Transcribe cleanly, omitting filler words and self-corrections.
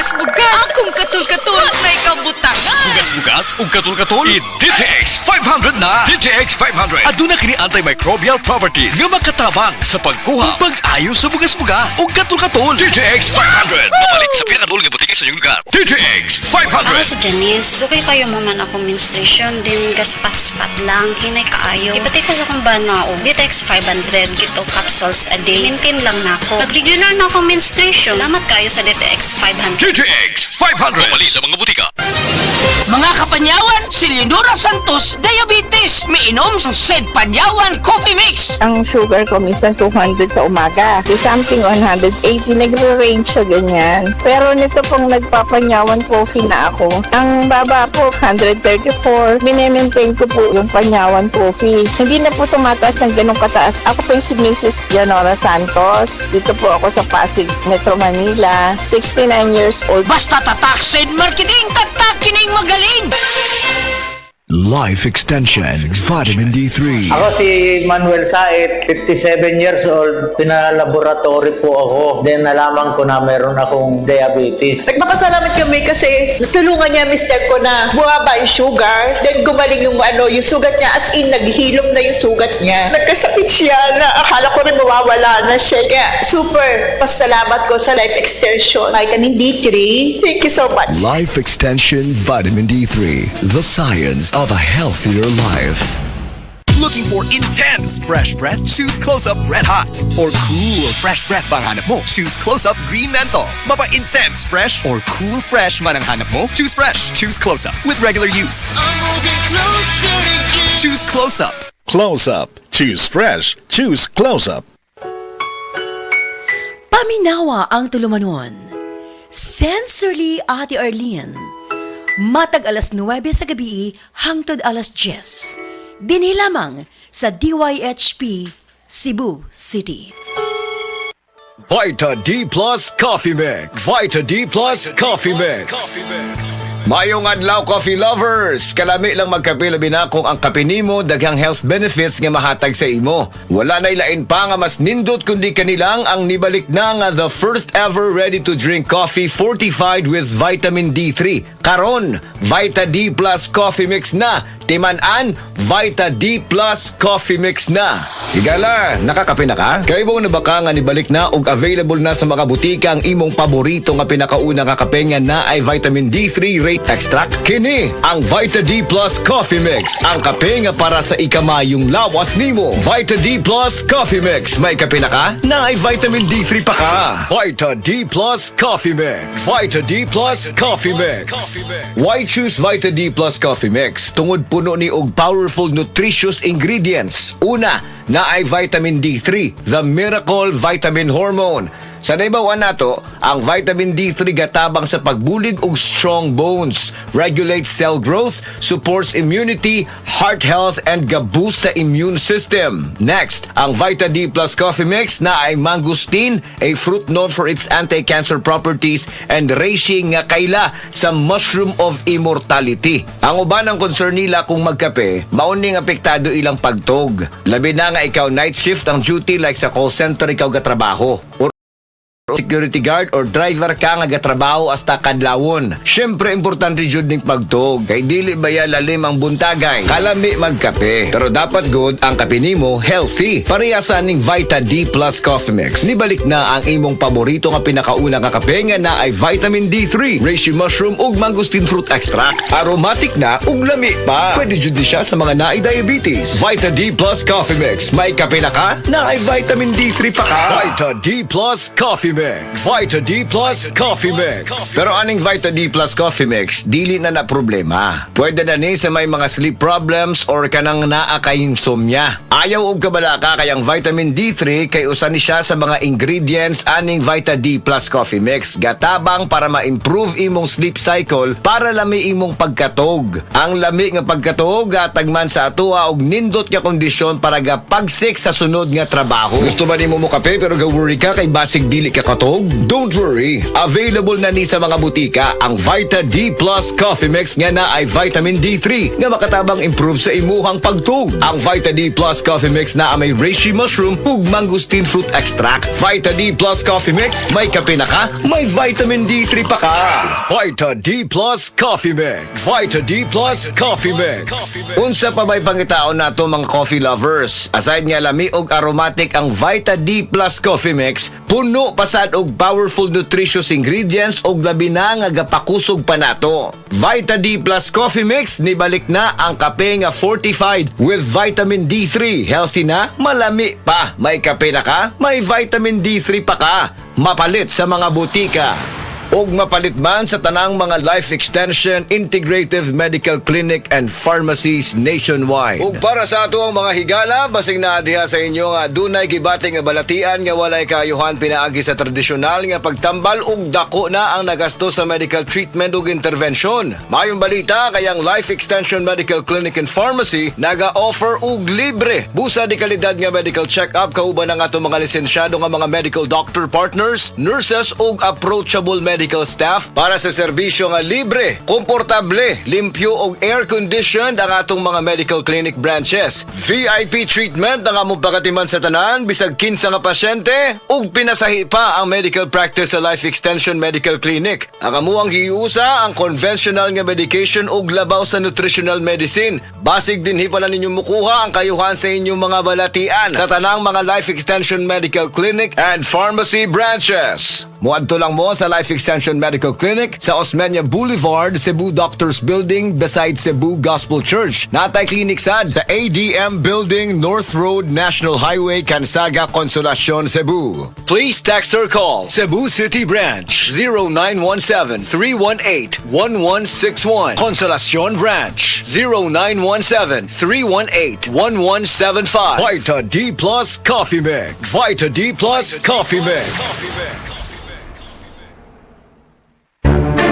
bugas-bugas. Akong katul-katul na ikabutangan. Bugas-bugas ug katul-katul. I-DTX 500 na. DTX 500. Aduna kini antimicrobial properties nga makatabang sa pagkuha ug pag-ayo sa bugas-bugas ug katul-katul. DTX 500. Mabalik sa pinakadul nga butiki sa inyong lugar. DTX Ako 500. si Janice, okay kayo mo man ako menstruation, din gaspat-spat lang, hinay kaayo. Ipatay ko sa kong banao, DTX 500, gito capsules a day. Maintain lang na ako. Nag-regular na ako menstruation. Salamat kayo sa DTX 500. DTX 500. Mabalik sa mga butika. Mga kapanyawan, si Leonora Santos, diabetes. Miinom sa Sed Panyawan Coffee Mix. Ang sugar ko minsan 200 sa umaga. Di something 180, nagre-range sa ganyan. Pero nito pong nagpapanyawan coffee na ako. Ang baba po, 134. Minemaintain ko po yung panyawan coffee. Hindi na po tumataas ng ganong kataas. Ako po si Mrs. Leonora Santos. Dito po ako sa Pasig, Metro Manila. 69 years old. Basta tatak Sed Marketing, tatak kining magaling. Life Extension Vitamin D3. Ako si Manuel Said, 57 years old. Pinalaboratory po ako. Then nalaman ko na meron akong diabetes. Nagpapasalamat kami kasi natulungan niya mister ko na bumaba yung sugar. Then gumaling yung yung sugat niya. As in, naghilom na yung sugat niya. Nagkasakit siya na akala ko rin mawawala na siya. Kaya super pasalamat ko sa Life Extension. Vitamin D3. Thank you so much. Life Extension Vitamin D3. The science of a healthier life. Looking for intense fresh breath? Choose Close-Up Red Hot. Or cool fresh breath bang hanap mo? Choose Close-Up Green Menthol. Mapa-intense fresh or cool fresh man ang hanap mo? Choose fresh. Choose Close-Up with regular use. Choose Close-Up. Close-Up. Choose fresh. Choose Close-Up. Paminawa ang tulumanon. Sensorily Ate Arlene. Matag alas 9 sa gabi hangtod alas 10. Dinhi lamang sa DYHP Cebu City. Vita D Plus Coffee Mix. Vita D Plus Coffee Mix. Mayong adlaw coffee lovers, kalami lang magkape labi na kung ang kape nimo daghang health benefits nga mahatag sa imo. Wala na ilain pa nga mas nindot kundi kanilang ang nibalik na nga the first ever ready to drink coffee fortified with vitamin D3. Karon, Vita D Plus Coffee Mix na. Timan-an, Vita D Plus Coffee Mix na. Higala, nakakape na ka? Kaya mo na baka nga nibalik na ug available na sa mga butika ang imong paborito nga pinakauna nga kape nga na ay vitamin D3 rate extract? Kini ang Vita D Plus Coffee Mix. Ang kape nga para sa ikamayong lawas nimo. Vita D Plus Coffee Mix. May kape na ka? Na ay vitamin D3 pa ka. Vita D Plus Coffee Mix. Vita D Plus Coffee Mix. Why choose Vita D Plus Coffee Mix? Tungod puno ni og powerful nutritious ingredients. Una, na ay vitamin D3, the miracle vitamin hormone. Sa naibawan nato, ang vitamin D3 gatabang sa pagbulig og strong bones, regulates cell growth, supports immunity, heart health, and ga-boost the immune system. Next, ang Vita D Plus Coffee Mix na ay mangosteen, a fruit known for its anti-cancer properties and reishi nga kaila sa mushroom of immortality. Ang uban ang concern nila kung magkape, mauning apektado ilang pagtog. Labi na nga ikaw night shift ang duty like sa call center ikaw gatrabaho. Security guard or driver ka nga gatrabaho hasta kadlawon. Syempre importante jud ning pagtog kay dili baya lalim ang buntagay. Kalami magkape. Pero dapat good ang kape nimo healthy. Parehasan ning Vita D Plus Coffee Mix. Nibalik na ang imong paborito nga pinakauna nga kape nga na ay vitamin D3, reishi mushroom ug mangosteen fruit extract. Aromatic na ug lami pa. Pwede jud di siya sa mga naay diabetes. Vita D Plus Coffee Mix. May kape na ka? Na ay vitamin D3 pa ka. Vita D Plus Coffee Mix. Vita D Plus Coffee Mix. Pero aning Vita D Plus Coffee Mix, dili na na problema. Pwede na ni sa may mga sleep problems or kanang naa kay insomnia. Ayaw og kabalaka kay ang vitamin D3 kay usa ni siya sa mga ingredients aning Vita D Plus Coffee Mix. Gatabang para ma-improve imong sleep cycle para lami imong pagkatog. Ang lami nga pagkatog gatag man sa atoa og nindot nga kondisyon para gapagsik sa sunod nga trabaho. Gusto ba nimo mo kape pero ga-worry ka kay basig dili ka katog? Don't worry, available na ni sa mga butika ang Vita D Plus Coffee Mix nga na ay vitamin D3 nga makatabang improve sa imuhang pagtug. Ang Vita D Plus Coffee Mix na may reishi mushroom ug mangosteen fruit extract. Vita D Plus Coffee Mix, may kape na ka, may vitamin D3 pa ka. Vita D Plus Coffee Mix. Vita D Plus Coffee Mix. Unsa pa may pangitaon nato mga coffee lovers? Aside nga lami og aromatic ang Vita D Plus Coffee Mix, puno pasad og powerful nutritious ingredients og labi na nga gapakusog pa nato. Vita D Plus Coffee Mix, nibalik na ang kape nga fortified with vitamin D3. Healthy na, malami pa. May kape na ka, may vitamin D3 pa ka. Mapalit sa mga butika. Og mapalit man sa tanang mga life extension, integrative medical clinic and pharmacies nationwide. Ug para sa ato ang mga higala, basig na diha sa inyo nga dunay gibating nga balatian nga walay kaayuhan pinaagi sa tradisyonal nga pagtambal ug dako na ang nagasto sa medical treatment ug intervention. Mayong balita kayang Life Extension Medical Clinic and Pharmacy naga-offer og libre busa di kalidad nga medical check-up kauban ang ato mga lisensyado nga mga medical doctor partners, nurses ug approachable medical staff para sa serbisyo nga libre, komportable, limpyo ug air-conditioned ang atong mga medical clinic branches. VIP treatment ang among pagatiman sa tanan bisag kinsa nga pasyente ug pinasahi pa ang medical practice sa Life Extension Medical Clinic. Ang amuang hiusa ang conventional nga medication ug labaw sa nutritional medicine. Basig dinhi pa na ninyo mukuha ang kayuhan sa inyong mga balatian sa tanang mga Life Extension Medical Clinic and Pharmacy branches. Muadto lang mo sa Life Extension Medical Clinic sa Osmeña Boulevard, Cebu Doctors Building beside Cebu Gospel Church. Natay clinic sad sa ADM Building, North Road, National Highway, Cansaga, Consolacion, Cebu. Please text or call Cebu City Branch 0917-318-1161. Consolacion Branch 0917-318-1175. Vita D Plus Coffee Mix. Vita D Plus Coffee Mix.